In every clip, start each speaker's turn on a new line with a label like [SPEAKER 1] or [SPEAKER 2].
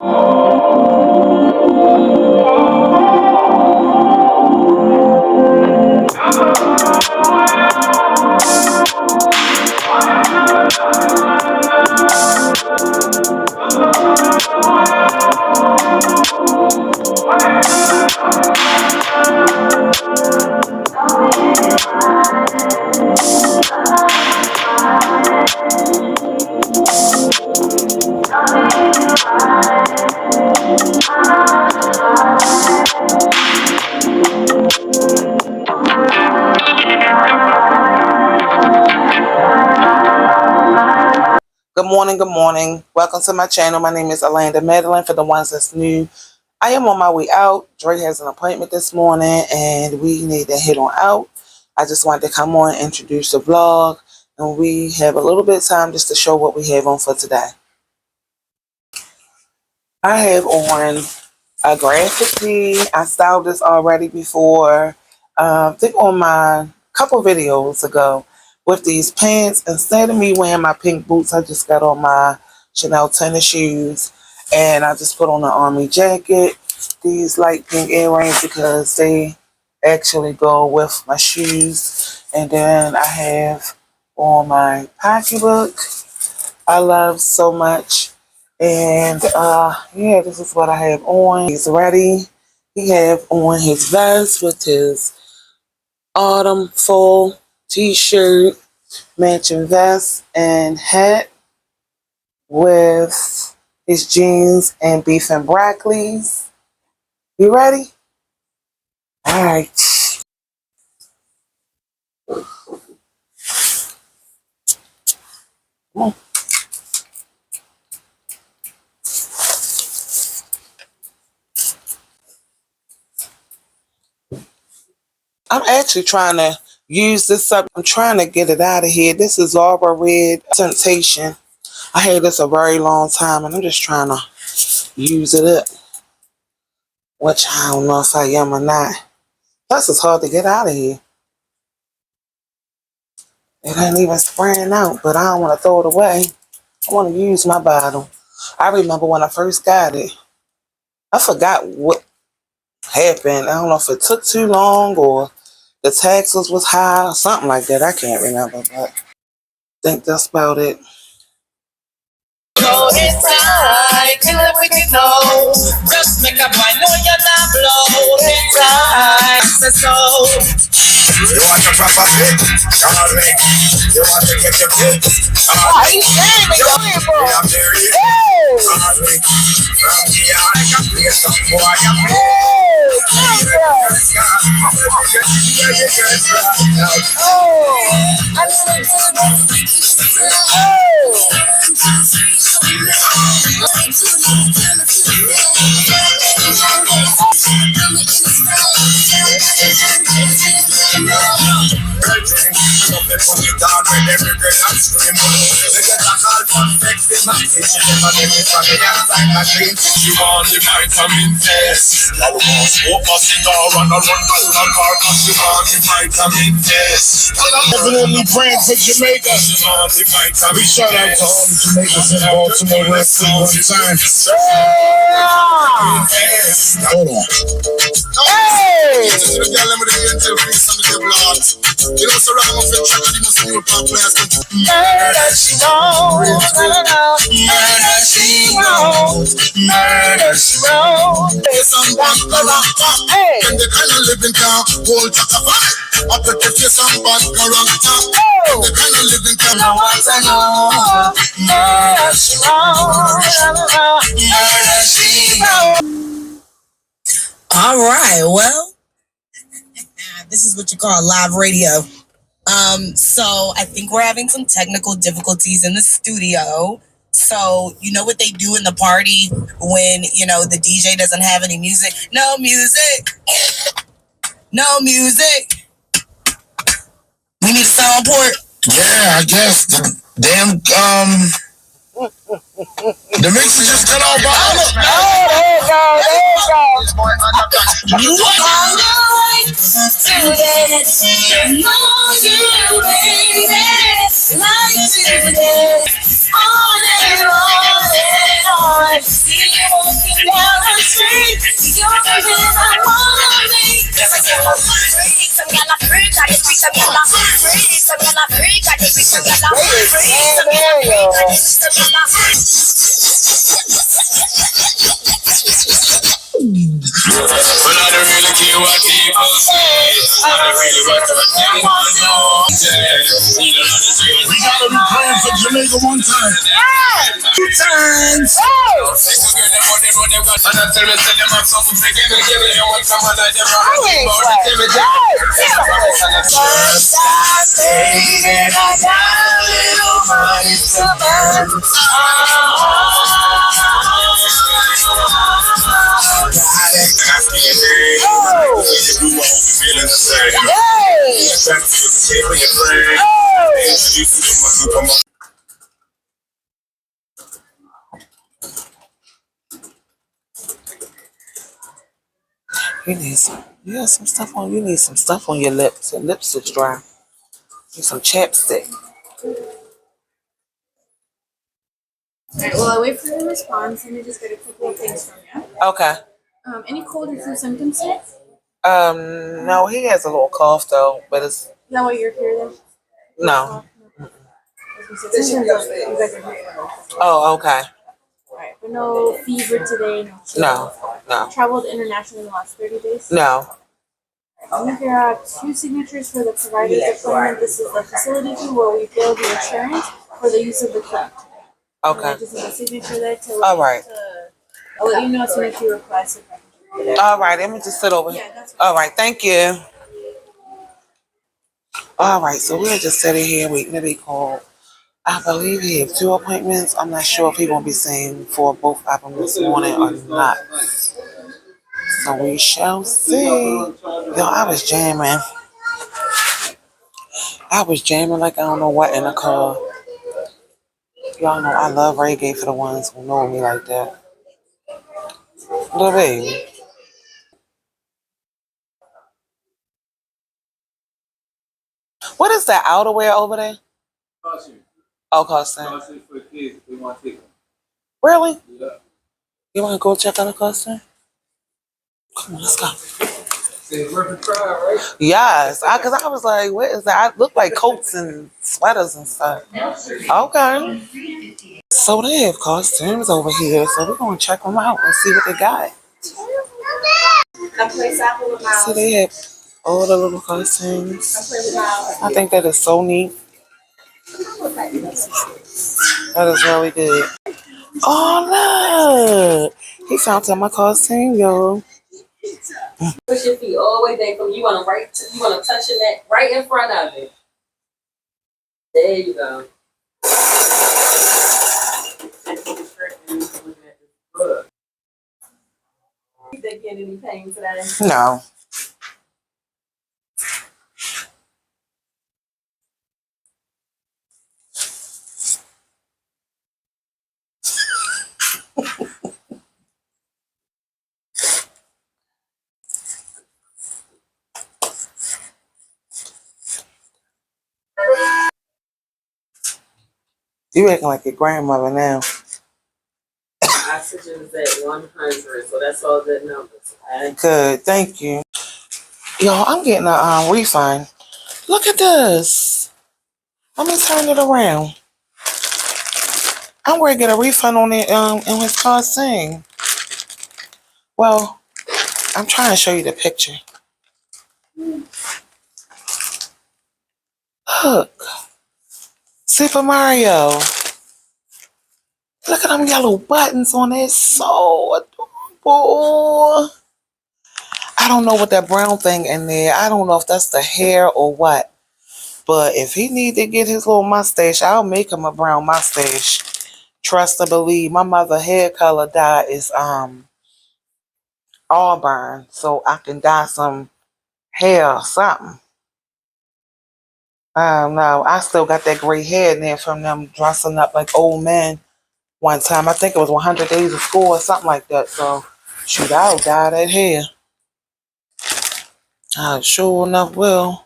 [SPEAKER 1] Good morning, good morning. Welcome to my channel. My name is Alanda Madeline. For the ones that's new, I am on my way out. Dre has an appointment this morning and we need to head on out. I just wanted to come on and introduce the vlog, and we have a little bit of time just to show what we have on for today. I have on a graphic tee. I styled this already before. I think on my couple videos ago with these pants. Instead of me wearing my pink boots, I just got on my Chanel tennis shoes, and I just put on an army jacket, these light pink earrings because they actually go with my shoes, and then I have on my pocketbook I love so much. And yeah, this is what I have on. He's ready. He have on his vest with his autumn fall t-shirt, matching vest and hat with his jeans and beef and broccolis. You ready? All right. Come on. I'm actually trying to use this up. I'm trying to get it out of here. This is Arbor Red Temptation. I had this a very long time, and I'm just trying to use it up, which I don't know if I am or not. Plus, it's hard to get out of here. It ain't even spraying out, but I don't want to throw it away. I want to use my bottle. I remember when I first got it, I forgot what happened. I don't know if it took too long or the taxes was high or something like that. I can't remember, but I think that's about it.
[SPEAKER 2] Go inside, till we can know. Just make a boy know you're not blow inside. So you want to proper fit? Darling, you want to get your fix? Darling, I'm very darling. From here I can play some boy. I'm she want the vitamin S. I want smoke a cigar and a run down a car. She want the vitamin S. Definitely praying for Jamaica. She want the vitamin S. We shout out to all the Jamaicans in Baltimore wrestling one time. Hold on. Hey! Murder she won't, murder she won't, murder she won't. Hey! And the kind of living town, whole chaka fight. I put the face on bad character. The kind of living town, I want to know. Murder she won't, murder she won't. All right, well, this is what you call live radio. So I think we're having some technical difficulties in the studio. So you know what they do in the party when, you know, the DJ doesn't have any music? No music. No music. We need a sound port. Yeah, I guess the damn the mix is just cut off. Oh, there you go, there you go. You are right to this. No, you baby, like to this. On and on and on. See you on But I don't really care what people say. I don't really want to know. We gotta do praying for Jamaica one time. Two times.
[SPEAKER 1] You need some stuff on. You need some stuff on your lips. Your lips is dry. Need some chapstick.
[SPEAKER 3] Alright, well, I'll wait for the response. Let me just get a couple of things from you.
[SPEAKER 1] Okay.
[SPEAKER 3] Any cold or flu symptoms yet?
[SPEAKER 1] No, he has a little cough though, but it's
[SPEAKER 3] Is that why you're here then?
[SPEAKER 1] no.
[SPEAKER 3] Alright,
[SPEAKER 1] Oh, okay.
[SPEAKER 3] but no fever today,
[SPEAKER 1] No, no,
[SPEAKER 3] Traveled internationally in the last 30 days?
[SPEAKER 1] no.
[SPEAKER 3] I think there are 2 signatures for the provider's appointment. This is the facility fee where we bill the insurance for the use of the clinic.
[SPEAKER 1] Okay.
[SPEAKER 3] Just need a signature there to
[SPEAKER 1] All right.
[SPEAKER 3] I'll let you know as soon as you request it.
[SPEAKER 1] All right. Let me just sit over here.
[SPEAKER 3] Yeah, that's right.
[SPEAKER 1] All right. Thank you. All right. So we're just sitting here waiting to be called. I believe he has 2 appointments. I'm not sure if he's gonna be seeing for both of them this morning or not. So we shall see. Yo, I was jamming. Like I don't know what in the car. Y'all know I love reggae for the ones who know me like that. Little baby. What is that outerwear over there?
[SPEAKER 4] Costume.
[SPEAKER 1] Oh, costume.
[SPEAKER 4] Costume for kids if they want to take them.
[SPEAKER 1] Really?
[SPEAKER 4] Yeah.
[SPEAKER 1] You want to go check out a costume? Come on, let's go.
[SPEAKER 4] Say worth a try, right?
[SPEAKER 1] Yes, because I was like, what is that? I look like coats and sweaters and stuff. Okay. So they have costumes over here, so we're going to check them out and see what they got. See, they have all the little costumes. I think that is so neat. That is really good. Oh, look. He found my costume, yo.
[SPEAKER 5] Push your feet all the way back from you want to touch your neck right in front of it. There you go. You think you get any pain today?
[SPEAKER 1] No. You acting like your grandmother now.
[SPEAKER 5] Oxygen is at 100, so that's all good numbers. Okay?
[SPEAKER 1] Good, thank you. Yo, I'm getting a refund. Look at this. Let me turn it around. I'm going to get a refund on it in his costume. Well, I'm trying to show you the picture. Look. Super Mario. Look at them yellow buttons on it. So adorable. I don't know what that brown thing in there. I don't know if that's the hair or what. But if he need to get his little mustache, I'll make him a brown mustache. Trust or believe. My mother's hair color dye is auburn. So I can dye some hair or something. I don't know. I still got that gray hair in there from them dressing up like old men one time. I think it was 100 Days of School or something like that. So, shoot, I'll dye that hair. I sure enough will.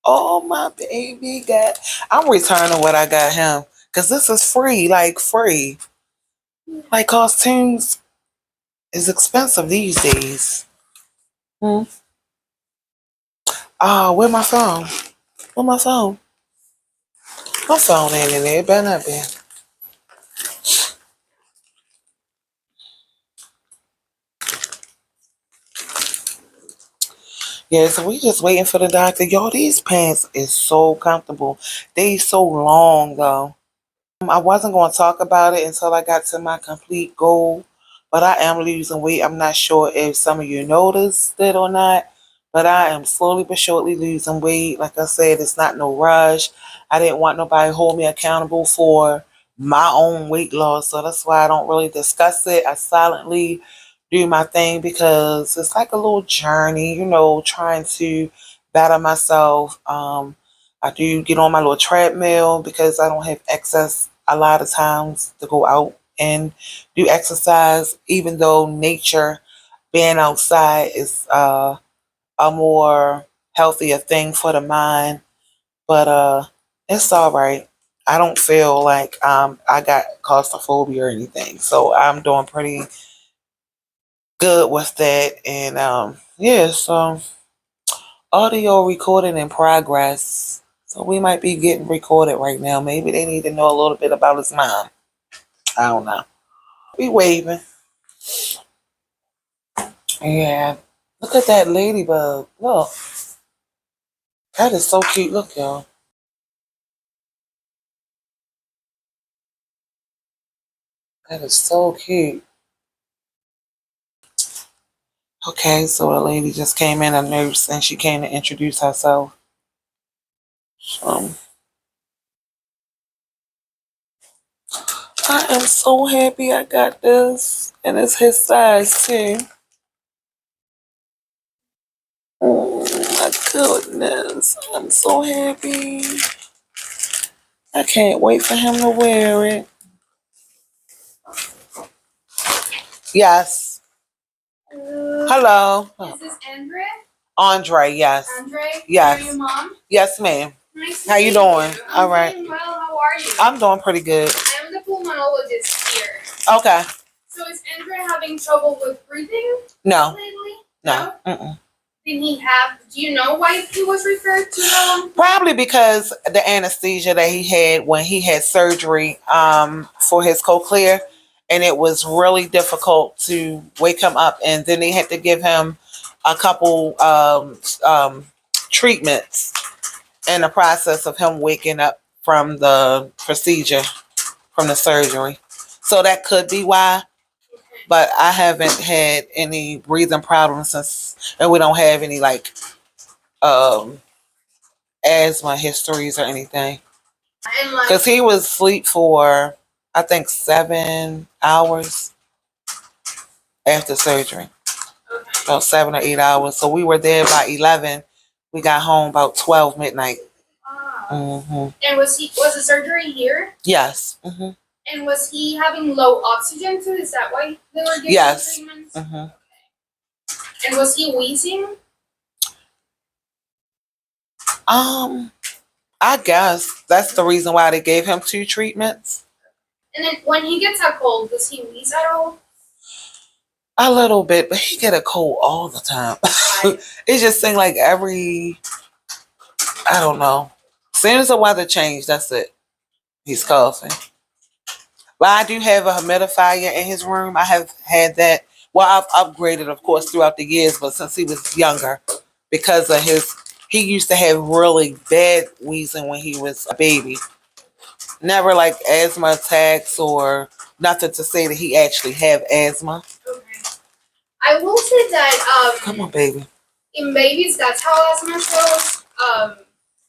[SPEAKER 1] Oh, my baby got... I'm returning what I got him. Because this is free, like free. Like costumes is expensive these days. Hmm. Oh, where my phone? Where my phone? My phone ain't in there. It better not be. Yeah, so we just waiting for the doctor. Yo, these pants is so comfortable. They so long though. I wasn't going to talk about it until I got to my complete goal, but I am losing weight. I'm not sure if some of you noticed it or not, but I am slowly but surely losing weight. Like I said, it's not no rush. I didn't want nobody to hold me accountable for my own weight loss, so that's why I don't really discuss it. I silently do my thing because it's like a little journey, trying to better myself. I do get on my little treadmill because I don't have access a lot of times to go out and do exercise, even though nature, being outside is a more healthier thing for the mind. But it's all right. I don't feel like I got claustrophobia or anything. So I'm doing pretty good with that. And yeah, so audio recording in progress. So we might be getting recorded right now. Maybe they need to know a little bit about his mom. I don't know. We waving. Yeah. Look at that ladybug. Look. That is so cute. Look, y'all. That is so cute. Okay, so the lady just came in, a nurse, and she came to introduce herself. I am so happy I got this. And it's his size, too. Oh, my goodness. I'm so happy. I can't wait for him to wear it. Yes. Hello.
[SPEAKER 3] Is this Andre?
[SPEAKER 1] Andre, yes.
[SPEAKER 3] Andre?
[SPEAKER 1] Yes.
[SPEAKER 3] Are you mom?
[SPEAKER 1] Yes, ma'am.
[SPEAKER 3] Nice.
[SPEAKER 1] How you doing?
[SPEAKER 3] I'm
[SPEAKER 1] All right.
[SPEAKER 3] doing well. How are you?
[SPEAKER 1] I'm doing pretty good.
[SPEAKER 3] I'm the pulmonologist here.
[SPEAKER 1] Okay.
[SPEAKER 3] So is Andre having trouble with breathing?
[SPEAKER 1] No.
[SPEAKER 3] Lately?
[SPEAKER 1] No. Mm-mm.
[SPEAKER 3] Did he have? Do you know why he was referred to?
[SPEAKER 1] Probably because the anesthesia that he had when he had surgery for his cochlea, and it was really difficult to wake him up, and then they had to give him a couple treatments in the process of him waking up from the procedure, from the surgery. So that could be why. But I haven't had any breathing problems since, and we don't have any like um, asthma histories or anything. Because he was asleep for, I think, 7 hours after surgery. About 7 or 8 hours. So we were there by 11. We got home about 12 midnight. Mm-hmm.
[SPEAKER 3] And was the surgery here?
[SPEAKER 1] Yes. Mm-hmm.
[SPEAKER 3] And was he having low oxygen too? Is that why they were giving treatments?
[SPEAKER 1] Mm-hmm.
[SPEAKER 3] And was he wheezing?
[SPEAKER 1] I guess that's the reason why they gave him 2 treatments.
[SPEAKER 3] And then when he gets a cold, does he wheeze at all?
[SPEAKER 1] A little bit, but he get a cold all the time. It just seems like I don't know. As soon as the weather changed, that's it. He's coughing. But I do have a humidifier in his room. I have had that. Well, I've upgraded, of course, throughout the years, but since he was younger, because of he used to have really bad wheezing when he was a baby. Never like asthma attacks or nothing to say that he actually have asthma.
[SPEAKER 3] Okay. I will say that
[SPEAKER 1] Come on, baby.
[SPEAKER 3] In babies, that's how asthma shows.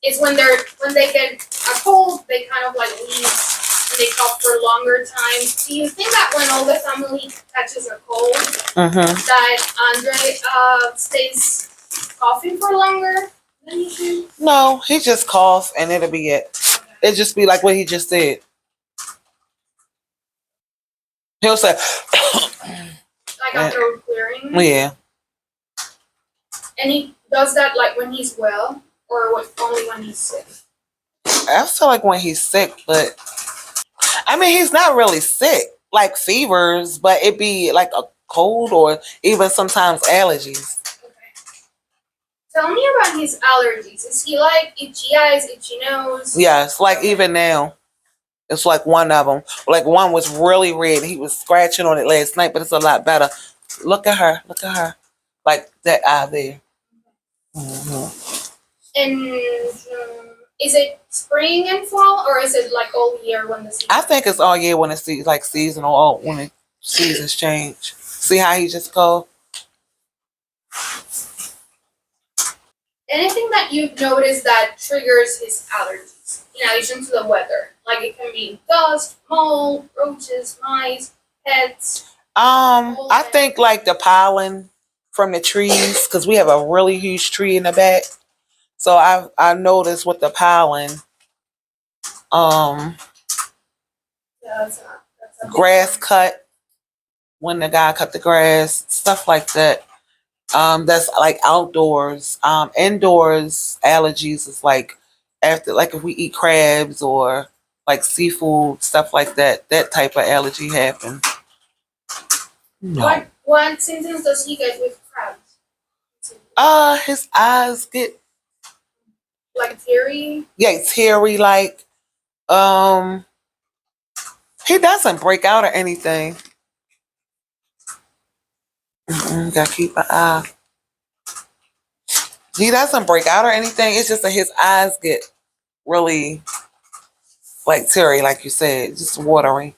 [SPEAKER 3] Is when they get a cold, they kind of like wheeze and they cough for longer time. Do you think that when all the family catches a cold, that Andre stays coughing for longer than he should?
[SPEAKER 1] No, he just coughs and it'll be it. Okay. It just be like what he just did. He'll say,
[SPEAKER 3] like after clearing?
[SPEAKER 1] Yeah.
[SPEAKER 3] And he does that like when he's well, or only when he's sick?
[SPEAKER 1] I feel like when he's sick, but I mean, he's not really sick, like fevers, but it be like cold or even sometimes allergies.
[SPEAKER 3] Okay. Tell me about his allergies. Is he like itchy eyes, itchy nose?
[SPEAKER 1] Yes, like even now, it's like one of them. Like one was really red. He was scratching on it last night, but it's a lot better. Look at her. Look at her. Like that eye there.
[SPEAKER 3] And is it spring and fall, or is it like all year when the season?
[SPEAKER 1] I think it's all year when it's like seasonal, or when the seasons change. See how he just go?
[SPEAKER 3] Anything that you've noticed that triggers his allergies, in addition to the weather? Like it can be dust, mold, roaches, mice, pets.
[SPEAKER 1] I think like the pollen from the trees, because we have a really huge tree in the back. So I noticed with the pollen,
[SPEAKER 3] Yeah, that's a
[SPEAKER 1] grass cut when the guy cut the grass, stuff like that. That's like outdoors. Indoors allergies is like after like if we eat crabs or like seafood, stuff like that, that type of allergy happens. No.
[SPEAKER 3] What symptoms does he get with crabs?
[SPEAKER 1] His eyes get
[SPEAKER 3] Like teary?
[SPEAKER 1] yeah, teary like he doesn't break out or anything. Gotta keep an eye. He doesn't break out or anything. It's just that his eyes get really like teary, like you said, just watery.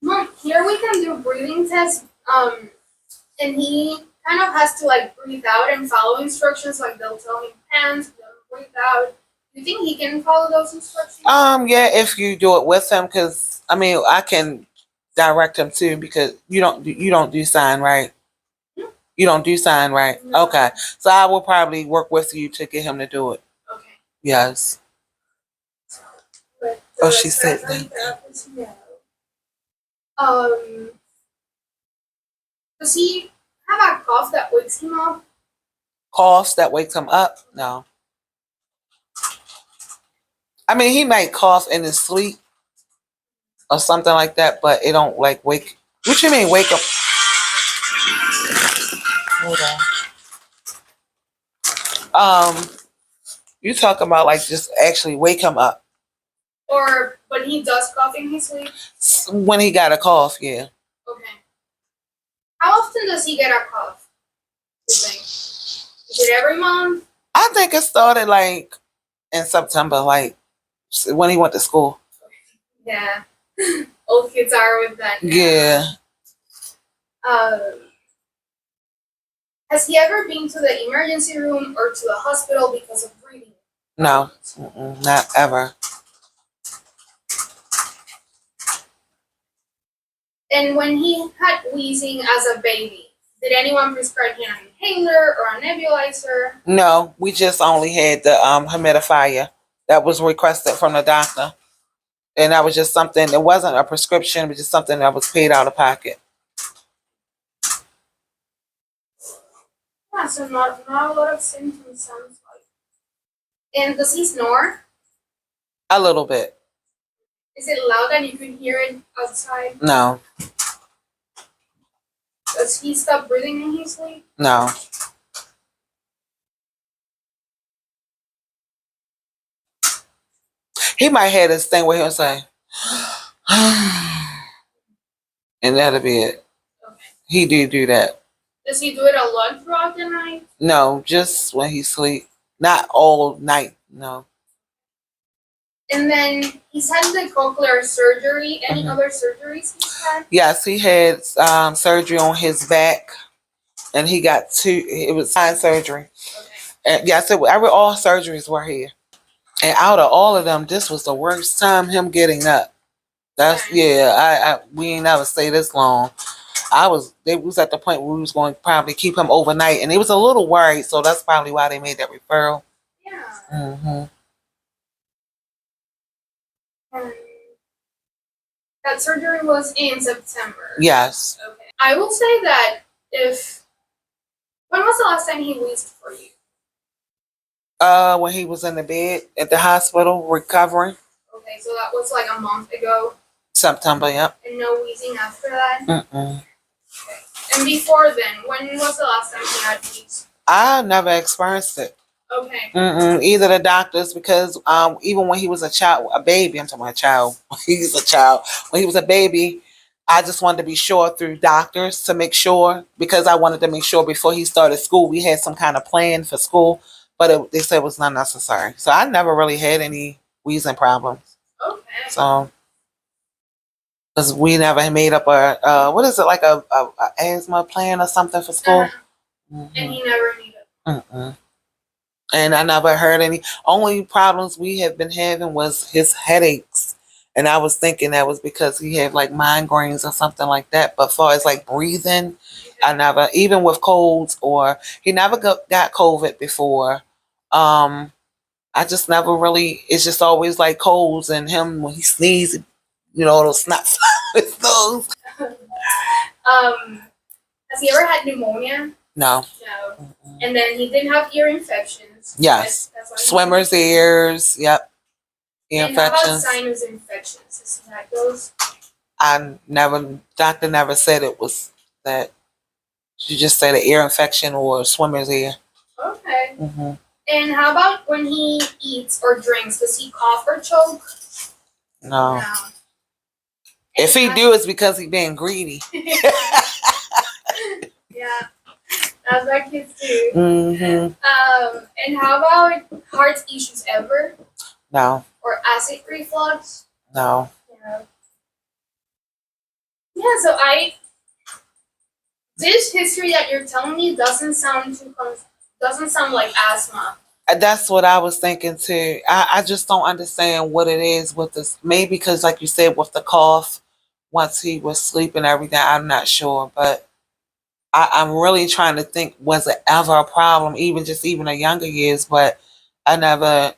[SPEAKER 3] Mom, here we can do breathing tests. And he kind of has to like breathe out and follow instructions. Like they'll tell him pants, don't breathe out. Do you think he can follow those instructions?
[SPEAKER 1] Yeah, if you do it with him, because I mean, I can direct him too, because you don't do sign, right? You don't do sign, right?
[SPEAKER 3] No.
[SPEAKER 1] Okay, so I will probably work with you to get him to do it.
[SPEAKER 3] Okay.
[SPEAKER 1] Yes.
[SPEAKER 3] But
[SPEAKER 1] Oh, she said
[SPEAKER 3] that.
[SPEAKER 1] that.
[SPEAKER 3] Does he have a cough that wakes him up?
[SPEAKER 1] Coughs that wakes him up? No. I mean, he might cough in his sleep or something like that, but it don't like wake. What you mean wake up? Hold on. You talk about like just actually wake him up
[SPEAKER 3] Or when he does cough in his sleep?
[SPEAKER 1] when he got a cough. Yeah.
[SPEAKER 3] Okay. How often does he get a cough? You think? Is it every month?
[SPEAKER 1] I think it started like in September, like when he went to school.
[SPEAKER 3] Yeah. Old kids are with that now.
[SPEAKER 1] Yeah.
[SPEAKER 3] Has he ever been to the emergency room or to the hospital because of breathing?
[SPEAKER 1] No, not ever.
[SPEAKER 3] And when he had wheezing as a baby, did anyone prescribe him an inhaler or a nebulizer?
[SPEAKER 1] No, we just only had the humidifier that was requested from the doctor, and that was just something. It wasn't a prescription; it was just something that was paid out of pocket.
[SPEAKER 3] Yeah, so not a lot of symptoms sounds like. And does he snore?
[SPEAKER 1] A little bit.
[SPEAKER 3] Is it loud and you can hear it outside?
[SPEAKER 1] No.
[SPEAKER 3] Does he stop breathing in his sleep?
[SPEAKER 1] No. He might have this thing where he'll say, and that'll be it.
[SPEAKER 3] Okay.
[SPEAKER 1] He do that.
[SPEAKER 3] Does he do it a lot throughout the night?
[SPEAKER 1] No, just when he sleep. Not all night. No.
[SPEAKER 3] And then he's had the cochlear surgery. Any other surgeries he's had?
[SPEAKER 1] Yes, he had surgery on his back, and he got two. It was spine surgery.
[SPEAKER 3] Okay.
[SPEAKER 1] And yes, all surgeries were here. And out of all of them, this was the worst time him getting up. That's yeah. We ain't never stay this long. They was at the point where we was going to probably keep him overnight, and he was a little worried, so that's probably why they made that referral.
[SPEAKER 3] Yeah.
[SPEAKER 1] Mm-hmm.
[SPEAKER 3] That surgery was in September.
[SPEAKER 1] Yes.
[SPEAKER 3] Okay. I will say that when was the last time he wheezed for you?
[SPEAKER 1] When he was in the bed at the hospital recovering.
[SPEAKER 3] Okay, so that was like a month ago.
[SPEAKER 1] September, yep.
[SPEAKER 3] And no wheezing after that?
[SPEAKER 1] Mm-mm.
[SPEAKER 3] And before then, when was the last time he had wheeze?
[SPEAKER 1] I never experienced it.
[SPEAKER 3] Okay.
[SPEAKER 1] Either the doctors, because even when he was a baby, I'm talking about a child. He's a child. When he was a baby, I just wanted to be sure through doctors to make sure, because I wanted to make sure before he started school, we had some kind of plan for school, but they said it was not necessary. So I never really had any wheezing problems.
[SPEAKER 3] Okay.
[SPEAKER 1] So, because we never made up what is it, like a asthma plan or something for school?
[SPEAKER 3] And he never needed it.
[SPEAKER 1] Mm-mm. And I never heard any. Only problems we have been having was his headaches, and I was thinking that was because he had like migraines or something like that. But far as like breathing, I never, even with colds, or he never got COVID before. I just never really. It's just always like colds, and him when he sneezes, it'll snot his nose.
[SPEAKER 3] Has he ever had pneumonia?
[SPEAKER 1] No.
[SPEAKER 3] No. And then he didn't have ear infections.
[SPEAKER 1] Yes.
[SPEAKER 3] That's
[SPEAKER 1] Swimmer's ears. Yep. Ear
[SPEAKER 3] and how about
[SPEAKER 1] infections.
[SPEAKER 3] sinus infections? Has he had those?
[SPEAKER 1] Doctor never said it was that. She just said an ear infection or swimmer's ear.
[SPEAKER 3] Okay. And how about when he eats or drinks? Does he cough or choke?
[SPEAKER 1] No. If he do, it's because he being greedy.
[SPEAKER 3] Yeah. That's what kids do.
[SPEAKER 1] Mm-hmm.
[SPEAKER 3] And how about heart issues ever?
[SPEAKER 1] No.
[SPEAKER 3] Or acid reflux?
[SPEAKER 1] No.
[SPEAKER 3] Yeah. Yeah, so this history that you're telling me doesn't sound like asthma.
[SPEAKER 1] That's what I was thinking too. I just don't understand what it is with this. Maybe because, like you said, with the cough, once he was sleeping and everything, I'm not sure. But I'm really trying to think, was it ever a problem, even in younger years? But I never.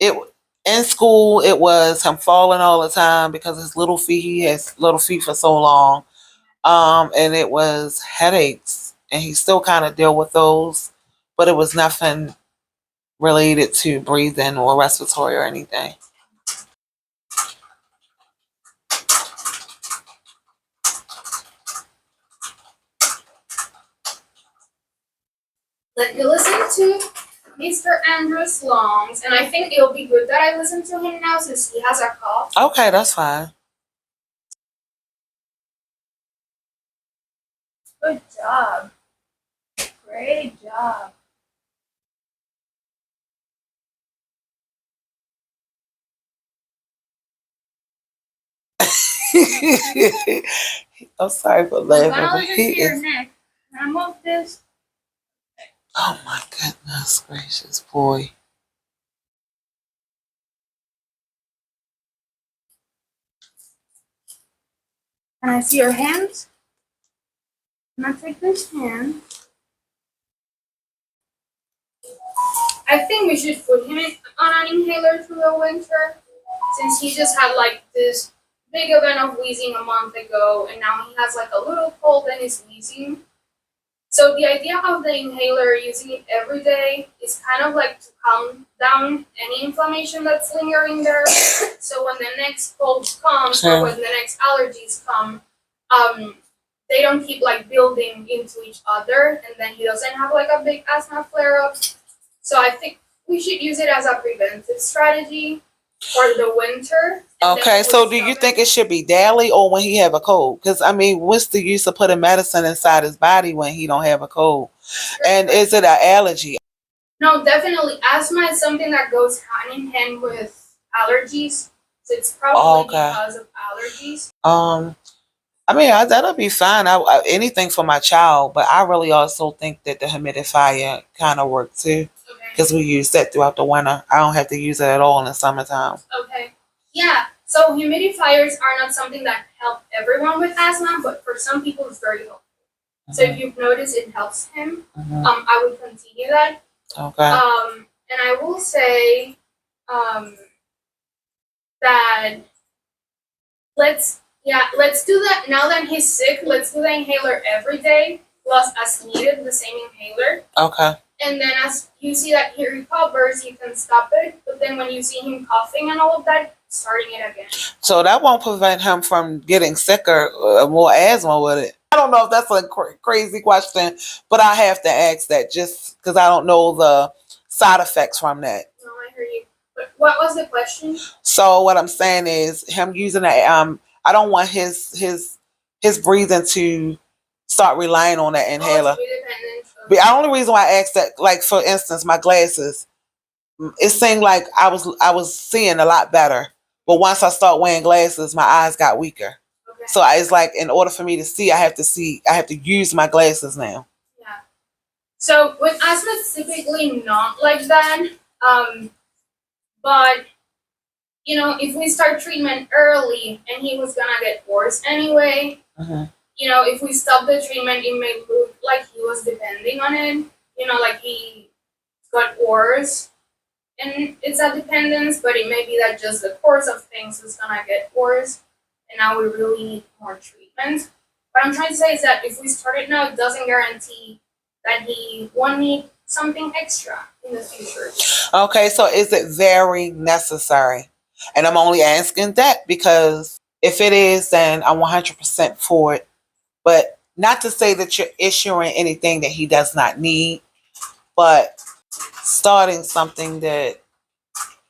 [SPEAKER 1] In school, it was him falling all the time because his little feet. He has little feet for so long. And it was headaches, and he still kind of deal with those, but it was nothing related to breathing or respiratory or anything.
[SPEAKER 3] Let me listen to Mr. Andrew's lungs, and I think it'll be good that I listen to him now since he has a cough.
[SPEAKER 1] Okay, that's fine.
[SPEAKER 3] Good job. Great job.
[SPEAKER 1] I'm sorry for
[SPEAKER 3] I'm
[SPEAKER 1] laughing,
[SPEAKER 3] gonna
[SPEAKER 1] but
[SPEAKER 3] listen
[SPEAKER 1] he
[SPEAKER 3] to your
[SPEAKER 1] is.
[SPEAKER 3] neck. Can I move this?
[SPEAKER 1] Oh my goodness gracious, boy.
[SPEAKER 3] Can I see your hands? Can I take this hand? I think we should put him on an inhaler through the winter, since he just had like this big event of wheezing a month ago, and now he has like a little cold and is wheezing. So the idea of the inhaler, using it every day, is kind of like to calm down any inflammation that's lingering there. So when the next cold comes or when the next allergies come, they don't keep like building into each other, and then he doesn't have like a big asthma flare up. So I think we should use it as a preventive strategy for the winter.
[SPEAKER 1] Okay, so do you think it should be daily or when he have a cold? Because I mean, what's the use of putting medicine inside his body when he don't have a cold? And is it an allergy?
[SPEAKER 3] No, definitely. Asthma is something that goes hand in hand with allergies. So it's probably because of allergies.
[SPEAKER 1] I mean, that'll be fine. Anything for my child, but I really also think that the humidifier kind of works too, because we use that throughout the winter. I don't have to use it at all in the summertime.
[SPEAKER 3] Okay. Yeah. So humidifiers are not something that help everyone with asthma, but for some people it's very helpful. So if you've noticed it helps him, I would continue that.
[SPEAKER 1] Okay.
[SPEAKER 3] And I will say that let's do that now that he's sick. Let's do the inhaler every day, plus as needed, the same inhaler.
[SPEAKER 1] Okay.
[SPEAKER 3] And then as you see that he recovers, you can stop it. But then when you see him coughing and all of that, starting it again.
[SPEAKER 1] So that won't prevent him from getting sicker or more asthma with it. I don't know if that's a crazy question, but I have to ask that just because I don't know the side effects from that.
[SPEAKER 3] No, I hear you. But what was the question?
[SPEAKER 1] So what I'm saying is him using a I don't want his breathing to start relying on that inhaler.
[SPEAKER 3] To be dependent.
[SPEAKER 1] The only reason why I asked that, like for instance, my glasses, it seemed like I was seeing a lot better, but once I start wearing glasses, my eyes got weaker.
[SPEAKER 3] Okay.
[SPEAKER 1] So it's like in order for me to see, I have to use my glasses now.
[SPEAKER 3] Yeah. So with asthma, it's typically not like that. But you know, if we start treatment early and he was gonna get worse anyway, you know, if we stop the treatment, it may look like he was depending on it. You know, like he got worse, and it's a dependence. But it may be that just the course of things is gonna get worse, and now we really need more treatment. What I'm trying to say is that if we start it now, it doesn't guarantee that he won't need something extra in the future.
[SPEAKER 1] Okay, so is it very necessary? And I'm only asking that because if it is, then I'm 100% for it. But not to say that you're issuing anything that he does not need, but starting something that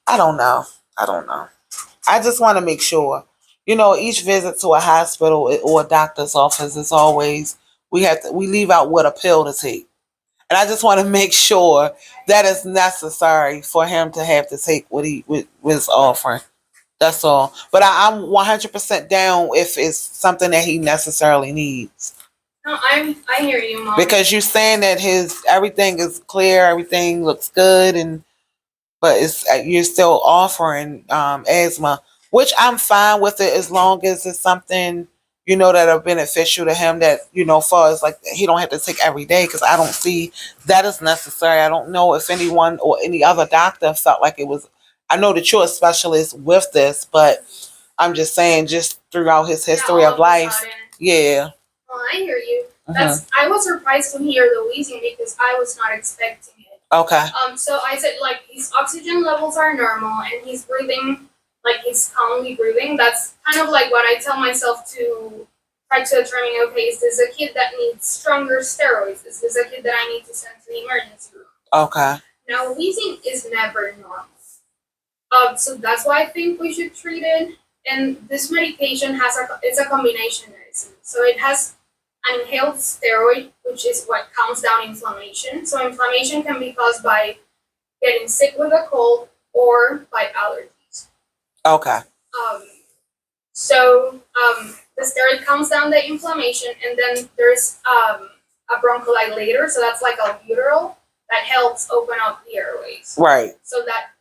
[SPEAKER 1] I don't know. I just want to make sure. You know, each visit to a hospital or a doctor's office is always we leave out what a pill to take. And I just want to make sure that it's necessary for him to have to take what he was offering. That's all. But I'm 100% down if it's something that he necessarily needs.
[SPEAKER 3] No, I hear you, Mom.
[SPEAKER 1] Because you're saying that his everything is clear, everything looks good, but it's you're still offering asthma, which I'm fine with it as long as it's something that are beneficial to him. That far as like he don't have to take every day because I don't see that as necessary. I don't know if anyone or any other doctor felt like it was. I know that you're a specialist with this, but I'm just saying, just throughout his history of life, yeah.
[SPEAKER 3] Well, I hear you. I was surprised to hear the wheezing because I was not expecting it.
[SPEAKER 1] Okay.
[SPEAKER 3] So I said like his oxygen levels are normal and he's breathing like he's calmly breathing. That's kind of like what I tell myself to try to determine. Okay, is this a kid that needs stronger steroids? Is this a kid that I need to send to the emergency room?
[SPEAKER 1] Okay.
[SPEAKER 3] Now wheezing is never normal. So that's why I think we should treat it. And this medication it's a combination medicine. So it has an inhaled steroid, which is what calms down inflammation. So inflammation can be caused by getting sick with a cold or by allergies.
[SPEAKER 1] Okay.
[SPEAKER 3] The steroid calms down the inflammation, and then there's a bronchodilator. So that's like albuterol that helps open up the airways.
[SPEAKER 1] Right.
[SPEAKER 3] So that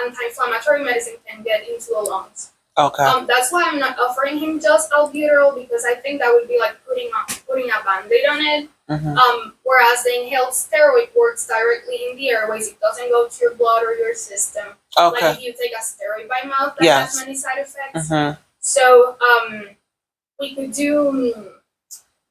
[SPEAKER 3] anti-inflammatory medicine can get into the lungs.
[SPEAKER 1] Okay.
[SPEAKER 3] That's why I'm not offering him just albuterol because I think that would be like putting a band-aid on it. Whereas the inhaled steroid works directly in the airways. It doesn't go to your blood or your system.
[SPEAKER 1] Okay.
[SPEAKER 3] Like if you take a steroid by mouth, that has many side effects. So we could do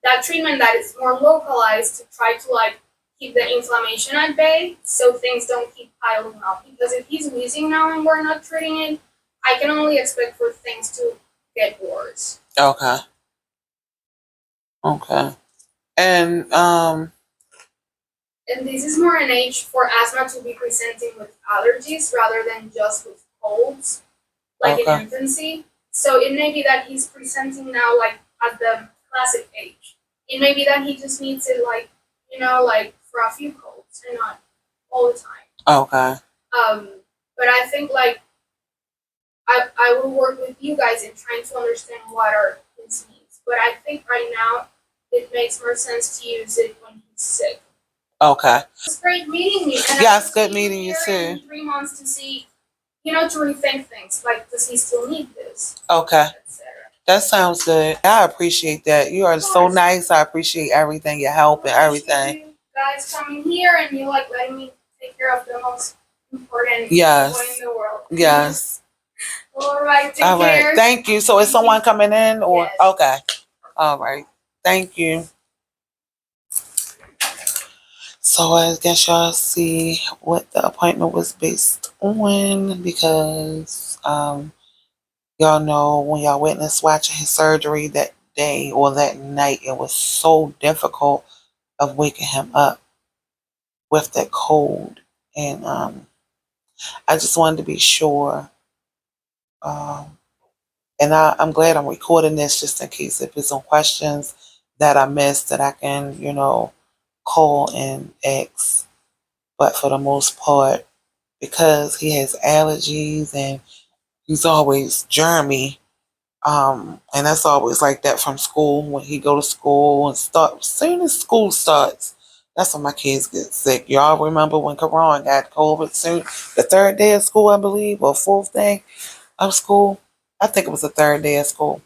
[SPEAKER 3] that treatment that is more localized to try to like keep the inflammation at bay so things don't keep piling up. Because if he's wheezing now and we're not treating it, I can only expect for things to get worse.
[SPEAKER 1] Okay. And
[SPEAKER 3] this is more an age for asthma to be presenting with allergies rather than just with colds, like in infancy. So it may be that he's presenting now like at the classic age. It may be that he just needs it like for a few colds and not all the time.
[SPEAKER 1] Okay.
[SPEAKER 3] But I think like I will work with you guys in trying to understand what are his needs. But I think right now it makes more sense to use it when he's sick.
[SPEAKER 1] Okay.
[SPEAKER 3] It's great meeting you. And
[SPEAKER 1] yes, good meeting you too.
[SPEAKER 3] In 3 months to see, to rethink things. Like, does he still need this?
[SPEAKER 1] Okay. That sounds good. I appreciate that. You are so nice. I appreciate everything, your help and everything.
[SPEAKER 3] You guys coming here and you letting me take care of the most important boy in the world.
[SPEAKER 1] Yes.
[SPEAKER 3] All right. Take
[SPEAKER 1] care.
[SPEAKER 3] Right.
[SPEAKER 1] Thank you. So is someone coming in or
[SPEAKER 3] yes.
[SPEAKER 1] Okay. All right. Thank you. So I guess y'all see what the appointment was based on because Y'all know when y'all witnessed watching his surgery that day or that night, it was so difficult of waking him up with that cold. And I just wanted to be sure. Um, and I'm glad I'm recording this just in case if there's some questions that I missed that I can, call and ask. But for the most part, because he has allergies and he's always germy, and that's always like that from school when he go to school and start. Soon as school starts, that's when my kids get sick. Y'all remember when Karan got COVID soon? The third day of school, I believe, or fourth day of school. I think it was the third day of school.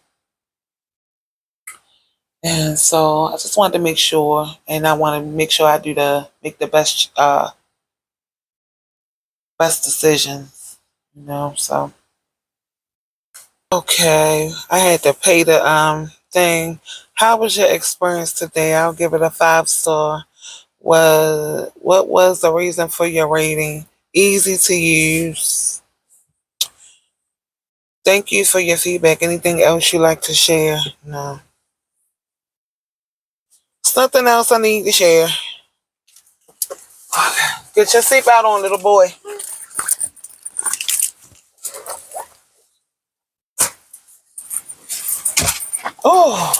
[SPEAKER 1] And so I just wanted to make sure, and I want to make sure I make the best decisions. So okay, I had to pay the thing. How was your experience today? I'll give it a 5 star. What was the reason for your rating? Easy to use. Thank you for your feedback. Anything else you'd like to share? No. Something else I need to share. Get your seatbelt on, little boy. Oh,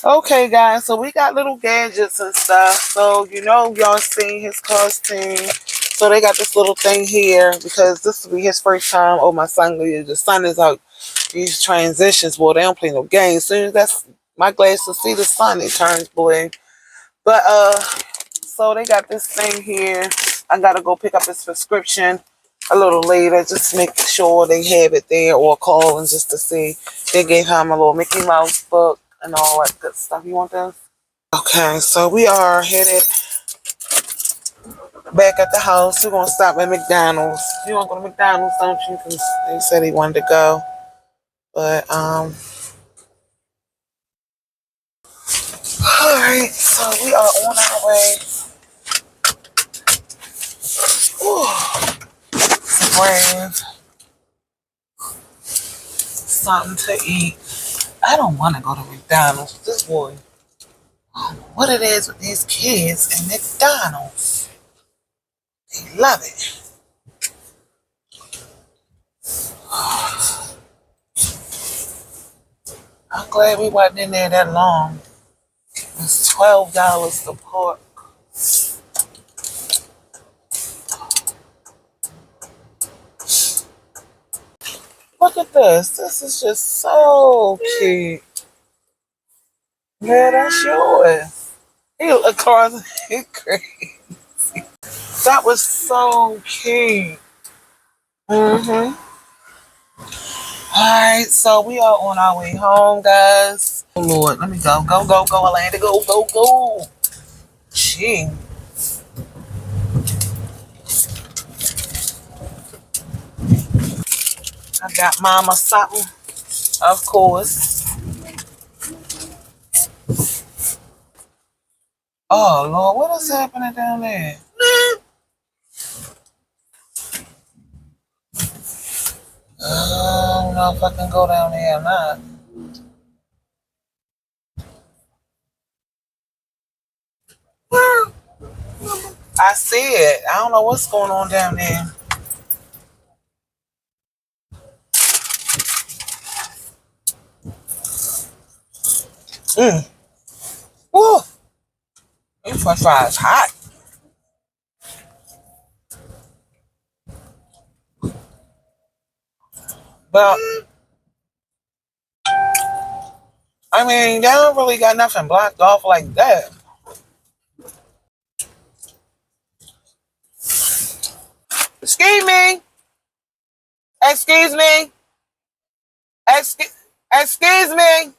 [SPEAKER 1] okay, guys. So we got little gadgets and stuff. So y'all seen his costume. So they got this little thing here because this will be his first time. Oh, my son, the sun is out. These transitions, boy, they don't play no games. As soon as that's my glasses see the sun, it turns blue. But so they got this thing here. I gotta go pick up his prescription a little later. Just make sure they have it there or call and just to see. They gave him a little Mickey Mouse book and all that good stuff. You want this? Okay, so we are headed back at the house. We're gonna stop at McDonald's. You want to go to McDonald's, don't you? Because they said he wanted to go. But alright, so we are on our way. Ooh, brave. Something to eat. I don't want to go to McDonald's. This boy, I don't know what it is with these kids and McDonald's. They love it. I'm glad we wasn't in there that long. It's $12 to park. Look at this. This is just so cute. Yeah, that's yours. He across crazy. That was so cute. Mm-hmm. Alright, so we are on our way home, guys. Oh Lord, let me go. Go, go, go, Atlanta. Go, go, go. Gee. I got mama something, of course. Oh Lord, what is happening down there? I don't know if I can go down there or not. I see it. I don't know what's going on down there. Woo! This french fry is hot. But, I mean, they don't really got nothing blocked off like that. Excuse me. Excuse me. Excuse me.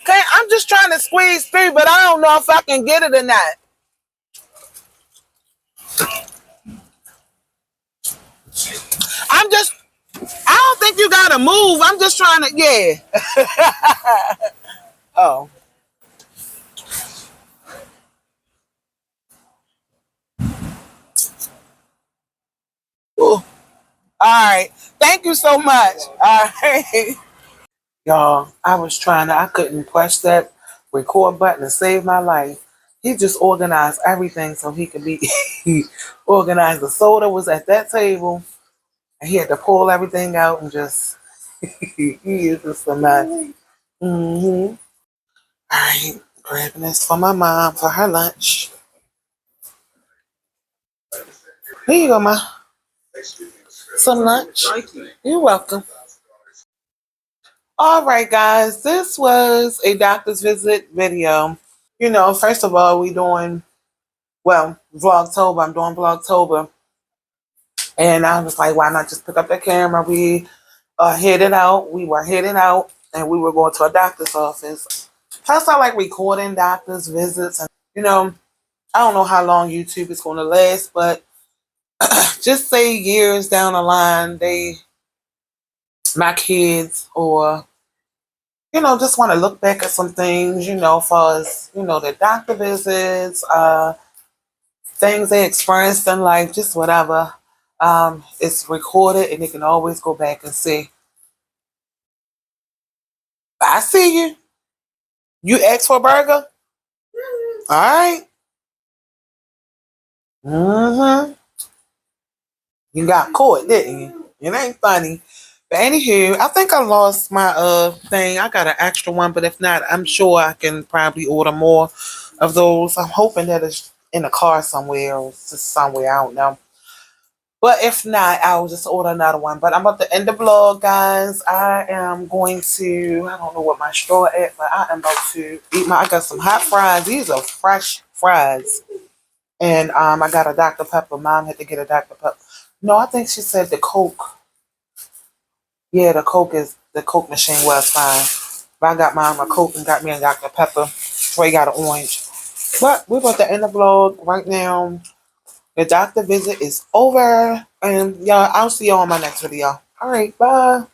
[SPEAKER 1] Okay, I'm just trying to squeeze through, but I don't know if I can get it or not. I don't think you gotta move. I'm just trying to, yeah. Oh. Ooh. right. Thank you so much. All right. Y'all, I couldn't push that record button to save my life. He just organized everything so he could be organized. The soda was at that table, and he had to pull everything out and just, he is just a mess. Mm-hmm. All right, grabbing this for my mom for her lunch. Here you go, ma. Some lunch. You're welcome. All right, guys, this was a doctor's visit video. First of all, Vlogtober. I'm doing Vlogtober. And I was like, why not just pick up the camera? We headed out. We were heading out and we were going to a doctor's office. Plus, I like recording doctor's visits. And, I don't know how long YouTube is going to last, but just say years down the line, my kids or, just want to look back at some things, far as, the doctor visits, things they experienced in life, just whatever. It's recorded and they can always go back and see. I see you. You asked for a burger? All right. Mm-hmm. You got caught, didn't you? It ain't funny. But anywho, I think I lost my thing. I got an extra one, but if not, I'm sure I can probably order more of those. I'm hoping that it's in a car somewhere or just somewhere, I don't know. But if not, I'll just order another one. But I'm about to end the vlog, guys. I don't know what my straw at, but I am about to I got some hot fries. These are fresh fries. And I got a Dr. Pepper. Mom had to get a Dr. Pepper. No, I think she said the Coke. Yeah, the Coke machine was fine. But I got mom a Coke and got me a Dr. Pepper. Trey got an orange. But we're about to end the vlog right now. The doctor visit is over. And y'all, I'll see y'all on my next video. All right, bye.